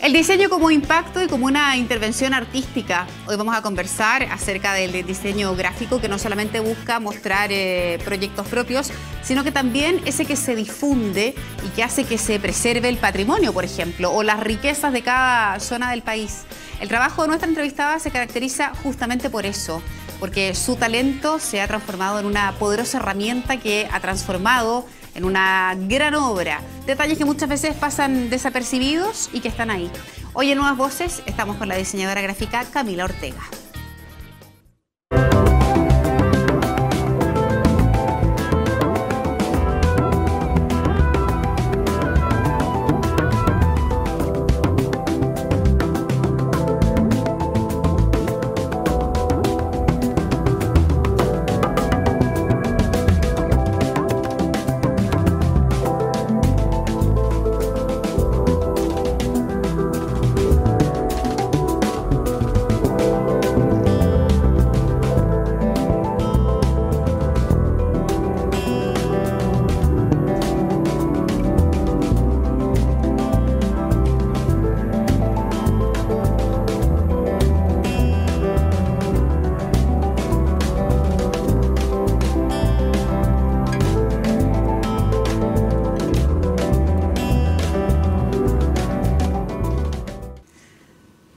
El diseño como impacto y como una intervención artística. Hoy vamos a conversar acerca del diseño gráfico que no solamente busca mostrar proyectos propios, sino que también ese que se difunde y que hace que se preserve el patrimonio, por ejemplo, o las riquezas de cada zona del país. El trabajo de nuestra entrevistada se caracteriza justamente por eso, porque su talento se ha transformado en una poderosa herramienta que ha transformado en una gran obra. Detalles que muchas veces pasan desapercibidos y que están ahí. Hoy en Nuevas Voces estamos con la diseñadora gráfica Camila Ortega.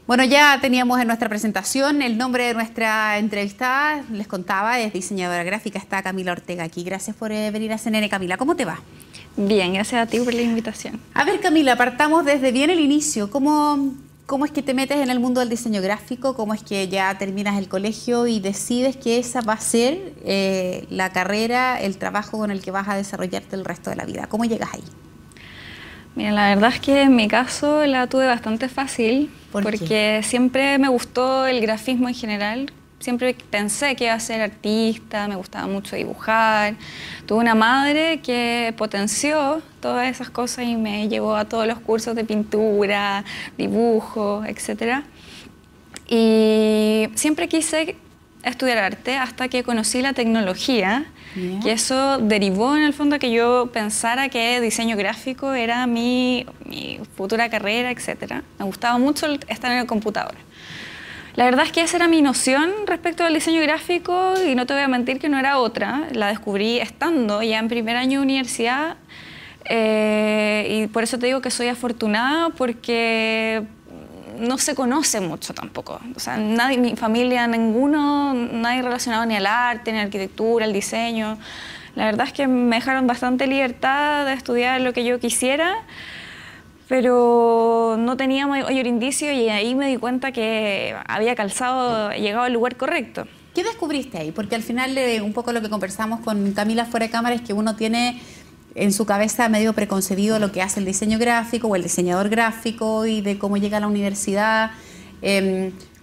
Bueno, ya teníamos en nuestra presentación el nombre de nuestra entrevistada, les contaba, es diseñadora gráfica, está Camila Ortega aquí. Gracias por venir a CNN, Camila. ¿Cómo te va? Bien, gracias a ti por la invitación. A ver, Camila, partamos desde bien el inicio. ¿Cómo es que te metes en el mundo del diseño gráfico? ¿Cómo es que ya terminas el colegio y decides que esa va a ser la carrera, el trabajo con el que vas a desarrollarte el resto de la vida? ¿Cómo llegas ahí? Mira, la verdad es que en mi caso la tuve bastante fácil porque siempre me gustó el grafismo en general. Siempre pensé que iba a ser artista, me gustaba mucho dibujar. Tuve una madre que potenció todas esas cosas y me llevó a todos los cursos de pintura, dibujo, etc. Y siempre quise estudiar arte hasta que conocí la tecnología, y eso derivó en el fondo que yo pensara que diseño gráfico era mi futura carrera, etc. Me gustaba mucho estar en el computador. La verdad es que esa era mi noción respecto al diseño gráfico y no te voy a mentir que no era otra. La descubrí estando ya en primer año de universidad y por eso te digo que soy afortunada porque no se conoce mucho tampoco. O sea, nadie, mi familia, nadie relacionado ni al arte, ni a la arquitectura, al diseño. La verdad es que me dejaron bastante libertad de estudiar lo que yo quisiera, pero no tenía mayor indicio y ahí me di cuenta que había llegado al lugar correcto. ¿Qué descubriste ahí? Porque al final un poco lo que conversamos con Camila fuera de cámara es que uno tiene en su cabeza medio preconcebido lo que hace el diseño gráfico o el diseñador gráfico y de cómo llega a la universidad.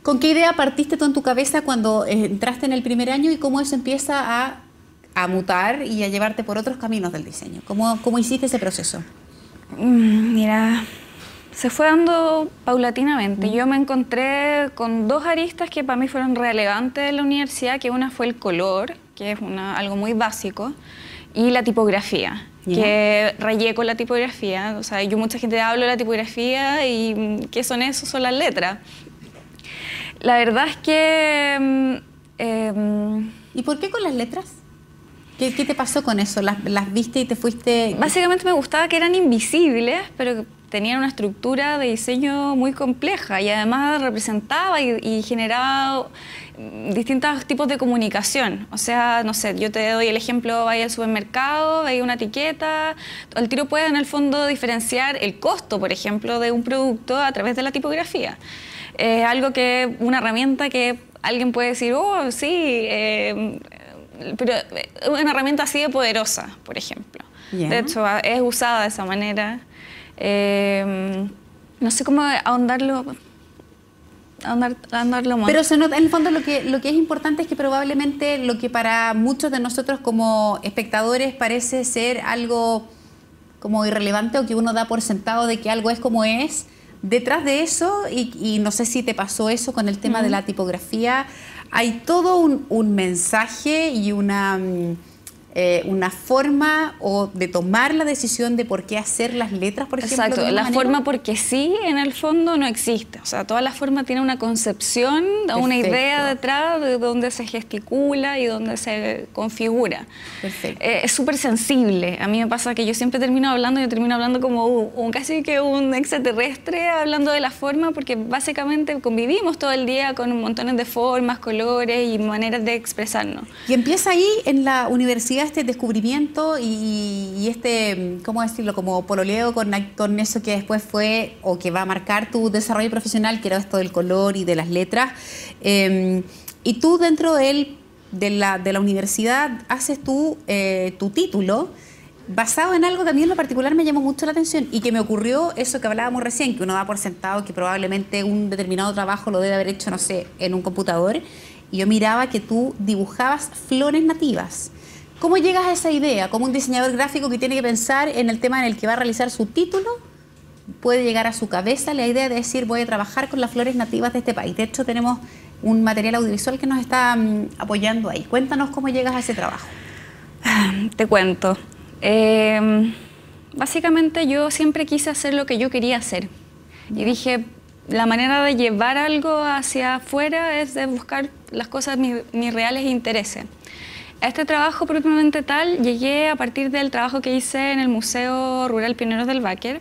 ¿Con qué idea partiste tú en tu cabeza cuando entraste en el primer año y cómo eso empieza a mutar y a llevarte por otros caminos del diseño? ¿Cómo hiciste ese proceso? Mira, se fue dando paulatinamente. Yo me encontré con dos aristas que para mí fueron relevantes en la universidad, que una fue el color, que es algo muy básico, y la tipografía, que rayé con la tipografía. O sea, mucha gente habla de la tipografía y ¿qué son eso? Son las letras. La verdad es que... ¿Y por qué con las letras? ¿Qué te pasó con eso? ¿Las viste y te fuiste...? Básicamente me gustaba que eran invisibles, pero que tenían una estructura de diseño muy compleja y además representaba y generaba distintos tipos de comunicación. O sea, no sé, yo te doy el ejemplo, vaya al supermercado, veis una etiqueta, el tiro puede en el fondo diferenciar el costo, por ejemplo, de un producto a través de la tipografía. Una herramienta que alguien puede decir, oh, sí, pero una herramienta así de poderosa, por ejemplo. De hecho, es usada de esa manera. No sé cómo ahondarlo más. Pero se nota, en el fondo lo que es importante es que probablemente lo que para muchos de nosotros como espectadores parece ser algo como irrelevante o que uno da por sentado de que algo es como es, detrás de eso, y no sé si te pasó eso con el tema de la tipografía, hay todo un mensaje y una una forma o de tomar la decisión de por qué hacer las letras, por ejemplo. Exacto, la forma porque sí, en el fondo no existe. O sea, toda la forma tiene una concepción, una idea detrás de donde se gesticula y donde se configura. Perfecto. Es súper sensible. A mí me pasa que yo siempre termino hablando como casi que un extraterrestre hablando de la forma, porque básicamente convivimos todo el día con montones de formas, colores y maneras de expresarnos. Y empieza ahí en la universidad este descubrimiento y este, ¿cómo decirlo?, como pololeo con eso que después fue o que va a marcar tu desarrollo profesional, que era esto del color y de las letras. Y tú dentro de la universidad haces tu título basado en algo que a mí en lo particular me llamó mucho la atención y que me ocurrió eso que hablábamos recién, que uno da por sentado que probablemente un determinado trabajo lo debe haber hecho, no sé, en un computador. Y yo miraba que tú dibujabas flores nativas. ¿Cómo llegas a esa idea? ¿Cómo un diseñador gráfico que tiene que pensar en el tema en el que va a realizar su título puede llegar a su cabeza la idea de decir voy a trabajar con las flores nativas de este país? De hecho, tenemos un material audiovisual que nos está apoyando ahí. Cuéntanos cómo llegas a ese trabajo. Te cuento. Básicamente yo siempre quise hacer lo que yo quería hacer. Y dije, la manera de llevar algo hacia afuera es de buscar las cosas, mis reales intereses. A este trabajo propiamente tal llegué a partir del trabajo que hice en el Museo Rural Pioneros del Báquer,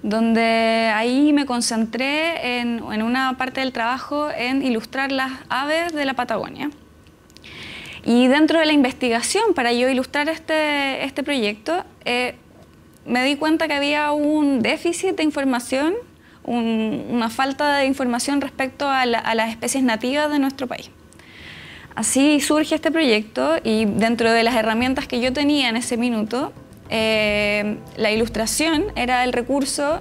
donde ahí me concentré en una parte del trabajo en ilustrar las aves de la Patagonia. Y dentro de la investigación para yo ilustrar este proyecto, me di cuenta que había un déficit de información, una falta de información respecto a las especies nativas de nuestro país. Así surge este proyecto y dentro de las herramientas que yo tenía en ese minuto, la ilustración era el recurso...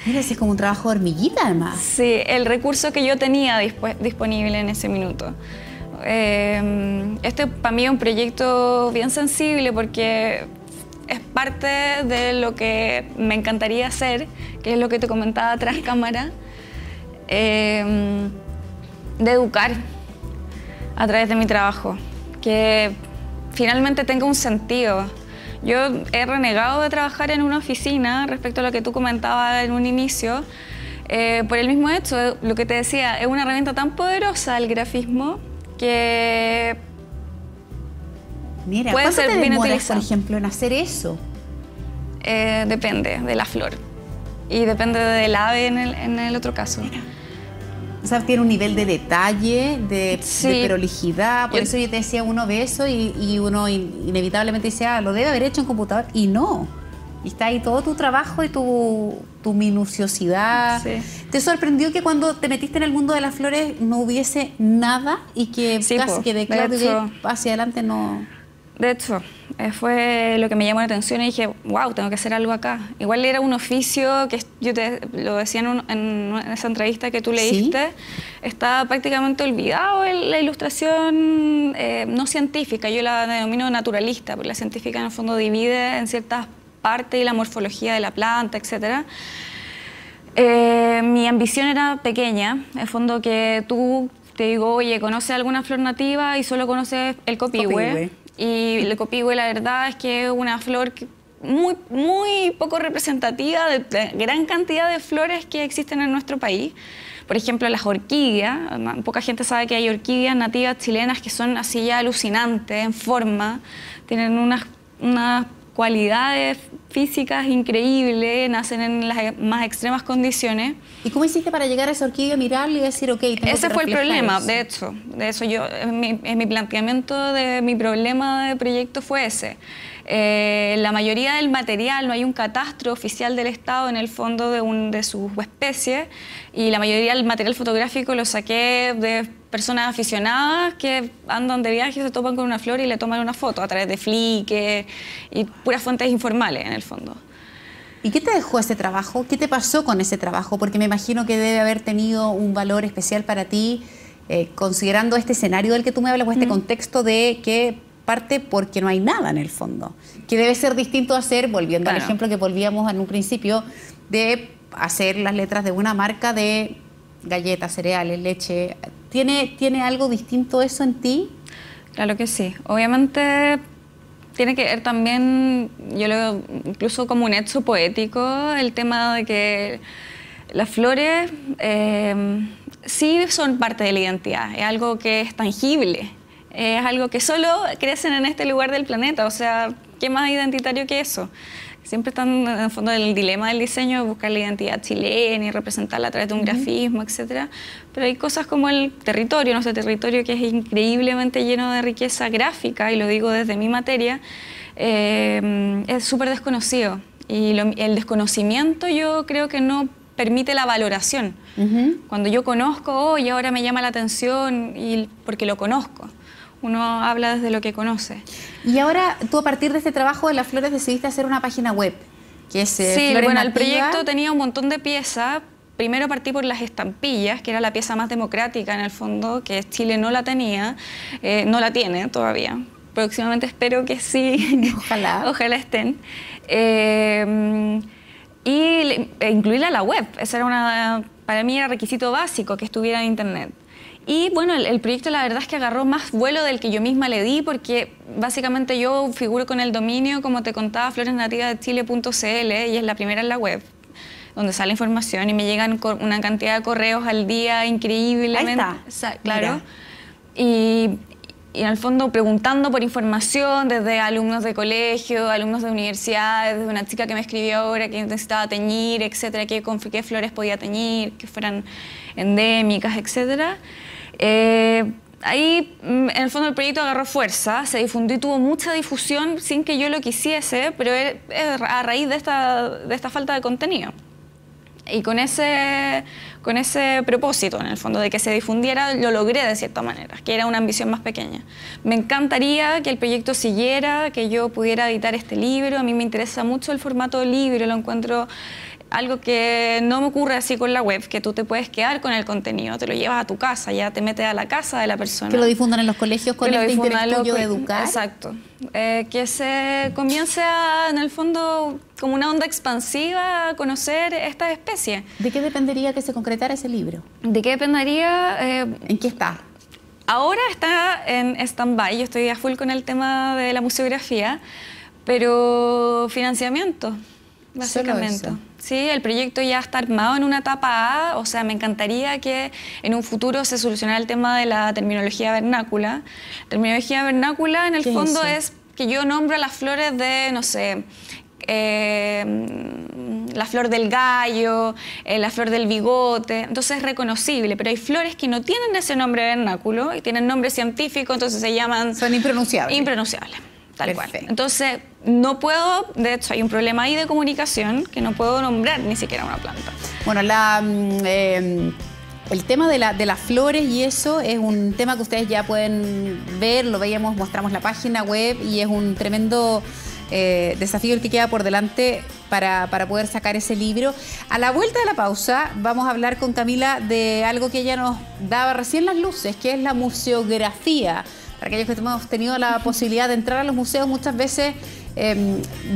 Mira, ese es como un trabajo de hormiguita además. Sí, el recurso que yo tenía disponible en ese minuto. Este para mí es un proyecto bien sensible porque es parte de lo que me encantaría hacer, que es lo que te comentaba tras cámara, de educar a través de mi trabajo, que finalmente tenga un sentido. Yo he renegado de trabajar en una oficina respecto a lo que tú comentabas en un inicio, por el mismo hecho, lo que te decía, es una herramienta tan poderosa el grafismo que mira, puede ser bien demoras, utilizado. Por ejemplo, en hacer eso? Depende de la flor y depende del ave en el otro caso. Mira. O sea, tiene un nivel de detalle, de prolijidad. Por eso yo te decía, uno ve eso y uno inevitablemente dice, lo debe haber hecho en computador. Y no. Y está ahí todo tu trabajo y tu minuciosidad. Sí. ¿Te sorprendió que cuando te metiste en el mundo de las flores no hubiese nada y que casi que de claro que hacia adelante no...? De hecho, fue lo que me llamó la atención y dije, wow, tengo que hacer algo acá. Igual era un oficio que yo te lo decía en esa entrevista que tú leíste, ¿sí? Está prácticamente olvidado la ilustración no científica, yo la denomino naturalista, porque la científica en el fondo divide en ciertas partes y la morfología de la planta, etc. Mi ambición era pequeña, en el fondo que tú te digo, oye, ¿conoces alguna flor nativa? Y solo conoces el copihue. Y el copihue, la verdad es que es una flor muy poco representativa de gran cantidad de flores que existen en nuestro país. Por ejemplo, las orquídeas. Poca gente sabe que hay orquídeas nativas chilenas que son así ya alucinantes en forma. Tienen unas cualidades físicas increíbles, nacen en las más extremas condiciones. ¿Y cómo hiciste para llegar a esa orquídea, mirarla y decir, ok, tengo Ese que fue el problema, eso? de eso yo, en mi planteamiento de mi problema de proyecto fue ese. La mayoría del material, no hay un catastro oficial del Estado en el fondo de sus especies, y la mayoría del material fotográfico lo saqué de personas aficionadas que andan de viaje, se topan con una flor y le toman una foto a través de Flickr y puras fuentes informales en el fondo. ¿Y qué te dejó ese trabajo? ¿Qué te pasó con ese trabajo? Porque me imagino que debe haber tenido un valor especial para ti, considerando este escenario del que tú me hablas, o este contexto de que parte porque no hay nada en el fondo, que debe ser distinto a hacer, volviendo al ejemplo que volvíamos en un principio, de hacer las letras de una marca de galletas, cereales, leche. ¿Tiene algo distinto eso en ti? Claro que sí. Obviamente tiene que ver también, yo lo veo incluso como un hecho poético, el tema de que las flores sí son parte de la identidad, es algo que es tangible, es algo que solo crecen en este lugar del planeta, o sea, ¿qué más identitario que eso? Siempre están en el fondo del dilema del diseño, buscar la identidad chilena y representarla a través de un grafismo, etcétera. Pero hay cosas como el territorio, nuestro territorio que es increíblemente lleno de riqueza gráfica, y lo digo desde mi materia, es súper desconocido. Y el desconocimiento yo creo que no permite la valoración. Cuando yo conozco, y ahora me llama la atención porque lo conozco. Uno habla desde lo que conoce. Y ahora tú, a partir de este trabajo de las flores, decidiste hacer una página web, que es sí, Flores bueno, el Nativas. proyecto tenía un montón de piezas. Primero partí por las estampillas, que era la pieza más democrática en el fondo, que Chile no la tenía, no la tiene todavía. Próximamente espero que sí. Ojalá. Ojalá estén. Incluirla a la web. Esa era para mí era requisito básico, que estuviera en internet. Y bueno, el proyecto la verdad es que agarró más vuelo del que yo misma le di, porque básicamente yo figuro con el dominio, como te contaba, floresnativasdechile.cl, y es la primera en la web, donde sale información y me llegan una cantidad de correos al día increíblemente. Ahí está. Claro. Y en el fondo preguntando por información desde alumnos de colegio, alumnos de universidades, desde una chica que me escribió ahora que necesitaba teñir, etcétera, qué flores podía teñir, que fueran endémicas, etcétera. Ahí, en el fondo, el proyecto agarró fuerza, se difundió y tuvo mucha difusión sin que yo lo quisiese, pero es a raíz de esta falta de contenido. Y con ese propósito, en el fondo, de que se difundiera, lo logré de cierta manera, que era una ambición más pequeña. Me encantaría que el proyecto siguiera, que yo pudiera editar este libro. A mí me interesa mucho el formato libro, lo encuentro algo que no me ocurre así con la web, que tú te puedes quedar con el contenido, te lo llevas a tu casa, ya te metes a la casa de la persona. Que lo difundan en los colegios con este interés tuyo de educar. Exacto. Que se comience en el fondo, como una onda expansiva, a conocer estas especies. ¿De qué dependería que se concretara ese libro? ¿De qué dependería? ¿En qué está? Ahora está en stand-by, yo estoy a full con el tema de la museografía, pero financiamiento, básicamente. Sí, el proyecto ya está armado en una etapa A, o sea, me encantaría que en un futuro se solucionara el tema de la terminología vernácula. Terminología vernácula, en el fondo, es que yo nombro las flores de, no sé, la flor del gallo, la flor del bigote, entonces es reconocible, pero hay flores que no tienen ese nombre vernáculo y tienen nombre científico, entonces se llaman... Son impronunciables. Impronunciables. Tal cual. Perfecto. Entonces, no puedo, de hecho hay un problema ahí de comunicación, que no puedo nombrar ni siquiera una planta. Bueno, el tema de las flores y eso es un tema que ustedes ya pueden ver, lo veíamos, mostramos la página web y es un tremendo desafío el que queda por delante para poder sacar ese libro. A la vuelta de la pausa vamos a hablar con Camila de algo que ella nos daba recién las luces, que es la museografía. Para aquellos que hemos tenido la posibilidad de entrar a los museos, muchas veces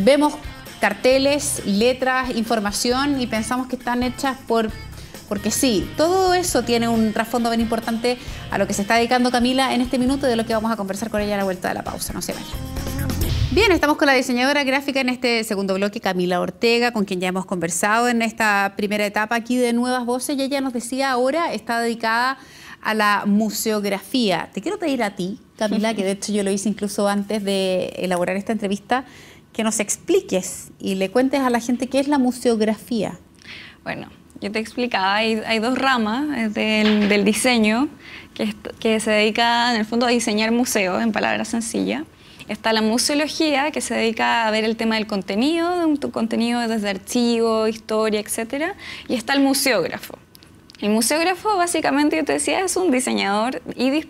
vemos carteles, letras, información y pensamos que están hechas porque sí. Todo eso tiene un trasfondo bien importante a lo que se está dedicando Camila en este minuto y de lo que vamos a conversar con ella a la vuelta de la pausa. No se vayan. Bien, estamos con la diseñadora gráfica en este segundo bloque, Camila Ortega, con quien ya hemos conversado en esta primera etapa aquí de Nuevas Voces, y ella nos decía ahora está dedicada a la museografía. Te quiero pedir a ti, Camila, que de hecho yo lo hice incluso antes de elaborar esta entrevista, que nos expliques y le cuentes a la gente qué es la museografía. Bueno, yo te explicaba, hay dos ramas del diseño que se dedica en el fondo a diseñar museos, en palabras sencillas. Está la museología, que se dedica a ver el tema del contenido, de un contenido desde archivo, historia, etc. Y está el museógrafo. El museógrafo, básicamente, yo te decía, es un diseñador y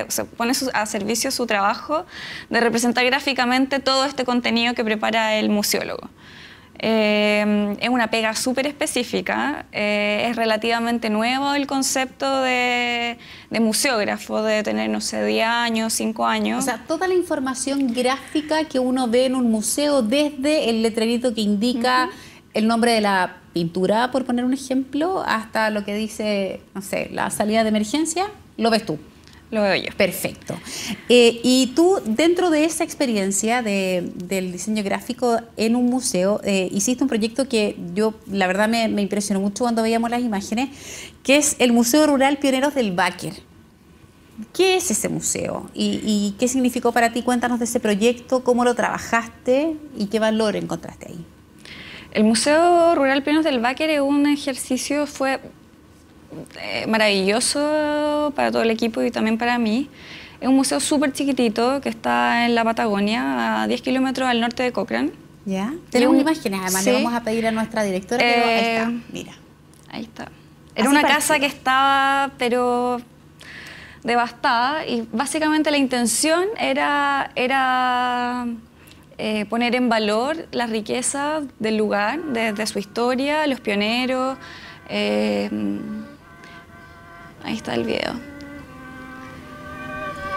se pone a servicio su trabajo de representar gráficamente todo este contenido que prepara el museólogo. Es una pega súper específica, es relativamente nuevo el concepto de museógrafo, de tener, no sé, 10 años, 5 años. O sea, toda la información gráfica que uno ve en un museo, desde el letrerito que indica el nombre de la pintura, por poner un ejemplo, hasta lo que dice, no sé, la salida de emergencia, lo ves tú. lo veo yo. Perfecto. Y tú, dentro de esa experiencia del diseño gráfico en un museo, hiciste un proyecto que yo, la verdad, me impresionó mucho cuando veíamos las imágenes, que es el Museo Rural Pioneros del Báquer. ¿Qué es ese museo? ¿Y qué significó para ti? Cuéntanos de ese proyecto, cómo lo trabajaste y qué valor encontraste ahí. El Museo Rural Pioneros del Báquer es un ejercicio, fue maravilloso para todo el equipo y también para mí. Es un museo súper chiquitito que está en la Patagonia, a 10 kilómetros al norte de Cochrane. ¿Ya? Tenemos imágenes, además sí. le vamos a pedir a nuestra directora, pero ahí está, mira. Ahí está. Era una casa que estaba, pero devastada, y básicamente la intención era poner en valor la riqueza del lugar, de su historia, los pioneros. Ahí está el video.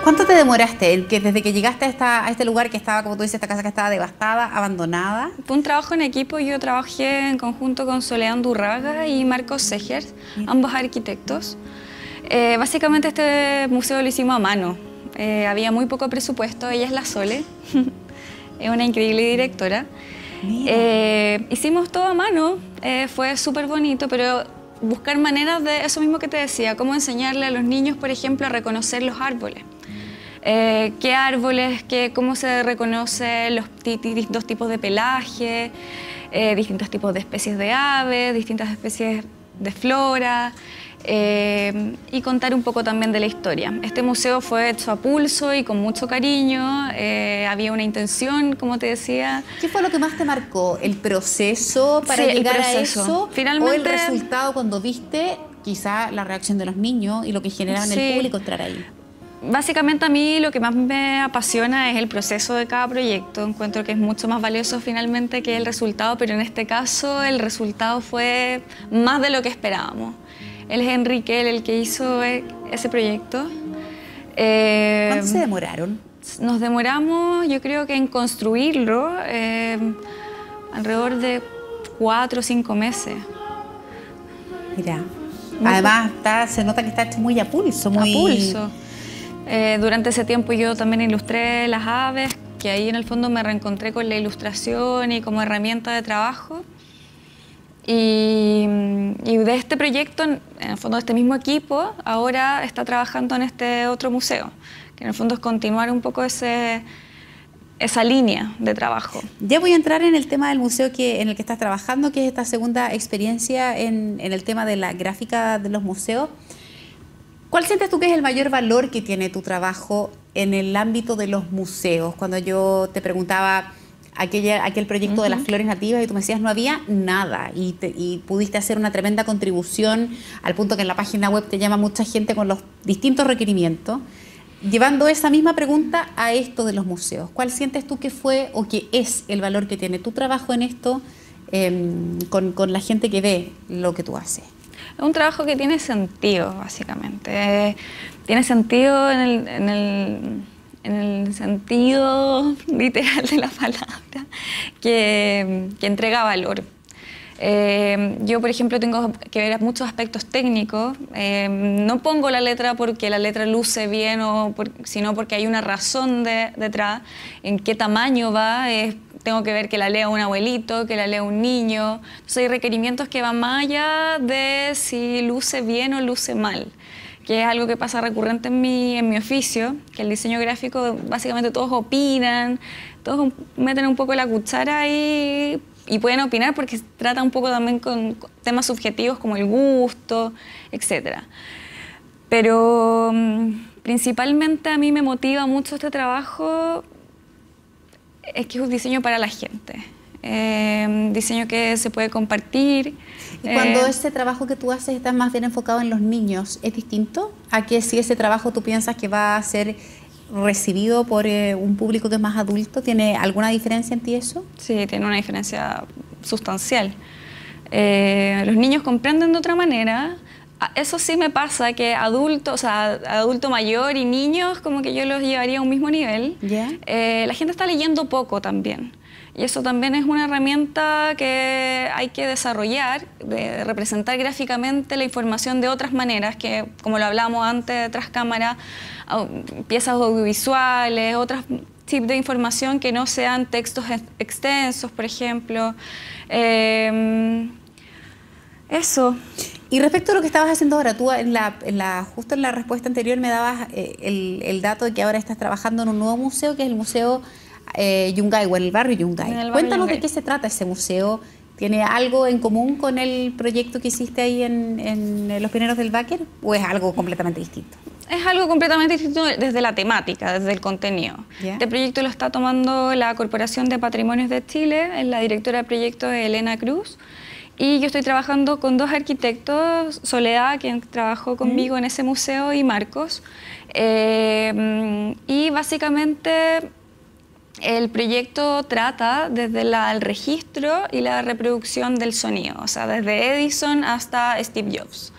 ¿Cuánto te demoraste desde que llegaste a este lugar que estaba, como tú dices, esta casa que estaba devastada, abandonada? Fue un trabajo en equipo. Yo trabajé en conjunto con Soledad Andurraga y Marcos Segers, ambos arquitectos. Básicamente este museo lo hicimos a mano. Había muy poco presupuesto. Ella es la Sole, es una increíble directora. Hicimos todo a mano, fue súper bonito, pero buscar maneras de eso mismo que te decía, cómo enseñarle a los niños, por ejemplo, a reconocer los árboles. Qué árboles, cómo se reconoce los distintos tipos de pelaje, distintos tipos de especies de aves, distintas especies de flora, y contar un poco también de la historia. Este museo fue hecho a pulso y con mucho cariño, había una intención, como te decía. ¿Qué fue lo que más te marcó? ¿El proceso para llegar a eso? Finalmente, ¿o el resultado cuando viste quizá la reacción de los niños y lo que generaba en el público entrar ahí? Básicamente a mí lo que más me apasiona es el proceso de cada proyecto. Encuentro que es mucho más valioso finalmente que el resultado, pero en este caso el resultado fue más de lo que esperábamos. Él es Enrique, el que hizo ese proyecto. ¿Cuánto se demoraron? Nos demoramos, yo creo que en construirlo, alrededor de 4 o 5 meses. Mira, además se nota que está hecho muy a pulso. A pulso. Durante ese tiempo yo también ilustré las aves, que ahí en el fondo me reencontré con la ilustración y como herramienta de trabajo. Y de este proyecto, en el fondo de este mismo equipo, ahora está trabajando en este otro museo, que en el fondo es continuar un poco esa línea de trabajo. Ya voy a entrar en el tema del museo en el que estás trabajando, que es esta segunda experiencia en el tema de la gráfica de los museos. ¿Cuál sientes tú que es el mayor valor que tiene tu trabajo en el ámbito de los museos? Cuando yo te preguntaba aquel proyecto de las flores nativas y tú me decías no había nada y pudiste hacer una tremenda contribución al punto que en la página web te llama mucha gente con los distintos requerimientos. Llevando esa misma pregunta a esto de los museos, ¿cuál sientes tú que fue o que es el valor que tiene tu trabajo en esto con la gente que ve lo que tú haces? Es un trabajo que tiene sentido, básicamente. Tiene sentido en el sentido literal de la palabra, que entrega valor. Yo, por ejemplo, tengo que ver muchos aspectos técnicos. No pongo la letra porque la letra luce bien, sino porque hay una razón detrás, en qué tamaño va. Tengo que ver que la lea un abuelito, que la lea un niño. Entonces hay requerimientos que van más allá de si luce bien o luce mal, que es algo que pasa recurrente en mi oficio, que el diseño gráfico básicamente todos opinan, todos meten un poco la cuchara y pueden opinar porque se trata un poco también con temas subjetivos como el gusto, etc. Pero principalmente a mí me motiva mucho este trabajo, es que es un diseño para la gente, diseño que se puede compartir. Y cuando ese trabajo que tú haces está más bien enfocado en los niños, ¿es distinto a que si ese trabajo tú piensas que va a ser recibido por un público que es más adulto? ¿Tiene alguna diferencia en ti eso? Sí, tiene una diferencia sustancial. Los niños comprenden de otra manera. Eso sí me pasa, que adulto mayor y niños, como que yo los llevaría a un mismo nivel. Yeah. La gente está leyendo poco también. Y eso también es una herramienta que hay que desarrollar, de representar gráficamente la información de otras maneras, que como lo hablábamos antes, tras cámara, piezas audiovisuales, otros tipos de información que no sean textos extensos, por ejemplo. Eso. Y respecto a lo que estabas haciendo ahora, tú justo en la respuesta anterior me dabas el dato de que ahora estás trabajando en un nuevo museo, que es el Museo Yungay, o en el barrio Yungay. Cuéntanos de qué se trata ese museo. ¿Tiene algo en común con el proyecto que hiciste ahí en Los Pioneros del Báquer o es algo completamente distinto? Es algo completamente distinto desde la temática, desde el contenido. Yeah. Este proyecto lo está tomando la Corporación de Patrimonios de Chile, la directora de proyecto es Elena Cruz, y yo estoy trabajando con dos arquitectos, Soledad, quien trabajó conmigo en ese museo, y Marcos. Y básicamente el proyecto trata desde el registro y la reproducción del sonido, o sea, desde Edison hasta Steve Jobs.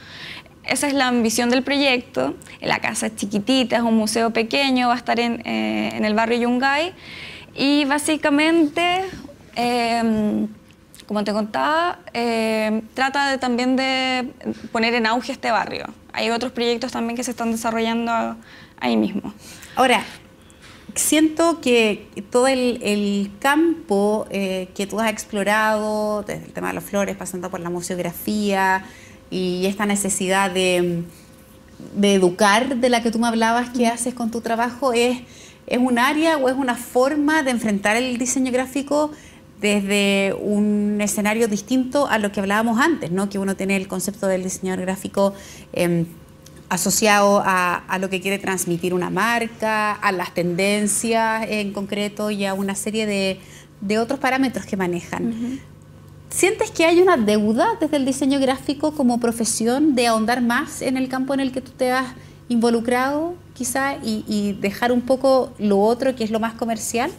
Esa es la ambición del proyecto. La casa es chiquitita, es un museo pequeño, va a estar en el barrio Yungay. Y básicamente, como te contaba, trata también de poner en auge este barrio. Hay otros proyectos también que se están desarrollando ahí mismo. Ahora, siento que todo el campo que tú has explorado, desde el tema de las flores, pasando por la museografía y esta necesidad de educar de la que tú me hablabas que haces con tu trabajo, ¿es un área o es una forma de enfrentar el diseño gráfico desde un escenario distinto a lo que hablábamos antes, ¿no? Que uno tiene el concepto del diseñador gráfico asociado a lo que quiere transmitir una marca, a las tendencias en concreto y a una serie de otros parámetros que manejan. ¿Sientes que hay una deuda desde el diseño gráfico como profesión de ahondar más en el campo en el que tú te has involucrado, quizá, y dejar un poco lo otro que es lo más comercial?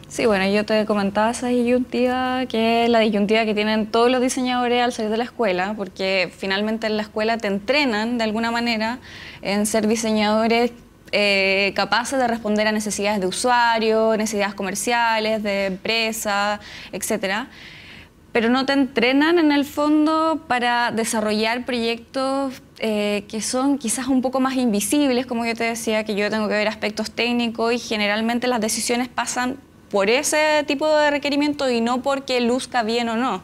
Sí, bueno, yo te comentaba esa disyuntiva, que es la disyuntiva que tienen todos los diseñadores al salir de la escuela, porque finalmente en la escuela te entrenan de alguna manera en ser diseñadores capaces de responder a necesidades de usuario, necesidades comerciales, de empresa, etcétera. Pero no te entrenan en el fondo para desarrollar proyectos que son quizás un poco más invisibles, como yo te decía, que yo tengo que ver aspectos técnicos y generalmente las decisiones pasan por ese tipo de requerimiento y no porque luzca bien o no.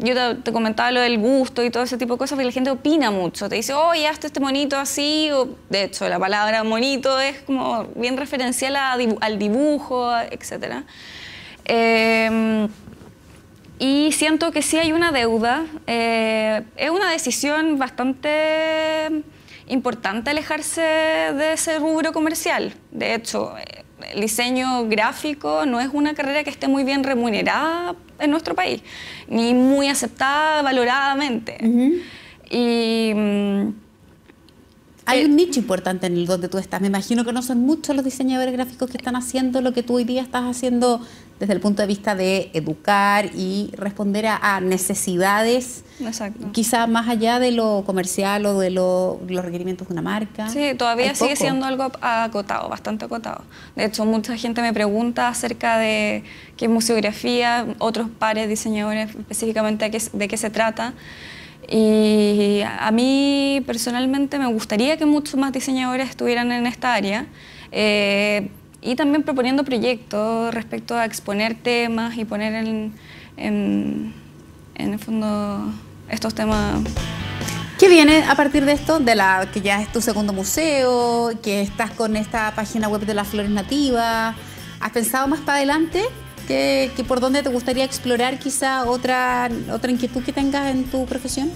Yo te comentaba lo del gusto y todo ese tipo de cosas, porque la gente opina mucho, te dice, oye, hazte este monito así, o, de hecho la palabra monito es como bien referencial al dibujo, etc. Y siento que sí hay una deuda, es una decisión bastante importante alejarse de ese rubro comercial. De hecho, el diseño gráfico no es una carrera que esté muy bien remunerada en nuestro país, ni muy aceptada valoradamente. Y hay un nicho importante en el donde tú estás. Me imagino que no son muchos los diseñadores gráficos que están haciendo lo que tú hoy día estás haciendo desde el punto de vista de educar y responder a necesidades, quizás más allá de lo comercial o de los requerimientos de una marca. Sí, todavía sigue siendo algo acotado, bastante acotado. De hecho, mucha gente me pregunta acerca de qué es museografía, otros pares diseñadores específicamente de qué se trata. Y a mí personalmente me gustaría que muchos más diseñadores estuvieran en esta área y también proponiendo proyectos respecto a exponer temas y poner en el fondo estos temas. ¿Qué viene a partir de esto? Que ya es tu segundo museo, que estás con esta página web de las flores nativas. ¿Has pensado más para adelante? ¿Que por dónde te gustaría explorar quizá otra inquietud que tengas en tu profesión?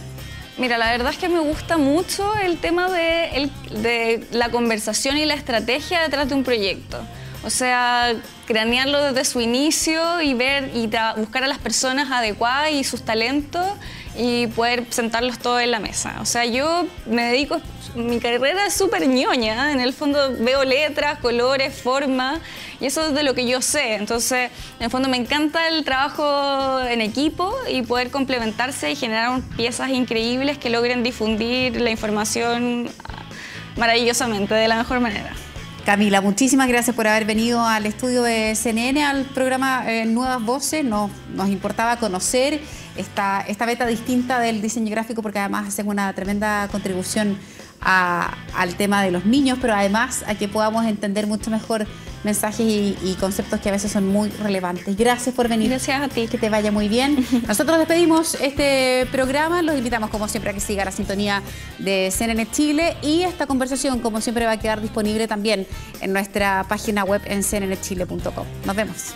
Mira, la verdad es que me gusta mucho el tema de la conversación y la estrategia detrás de un proyecto. O sea, cranearlo desde su inicio y ver y buscar a las personas adecuadas y sus talentos y poder sentarlos todos en la mesa. O sea, yo me dedico, mi carrera es súper ñoña, en el fondo veo letras, colores, formas, y eso es de lo que yo sé. Entonces, en el fondo me encanta el trabajo en equipo y poder complementarse y generar piezas increíbles que logren difundir la información maravillosamente, de la mejor manera. Camila, muchísimas gracias por haber venido al estudio de CNN, al programa Nuevas Voces. Nos importaba conocer esta beta distinta del diseño gráfico, porque además hacen una tremenda contribución al tema de los niños, pero además a que podamos entender mucho mejor mensajes y conceptos que a veces son muy relevantes. Gracias por venir. Gracias a ti. Que te vaya muy bien. Nosotros despedimos este programa. Los invitamos, como siempre, a que siga la sintonía de CNN Chile, y esta conversación, como siempre, va a quedar disponible también en nuestra página web en cnnchile.com. Nos vemos.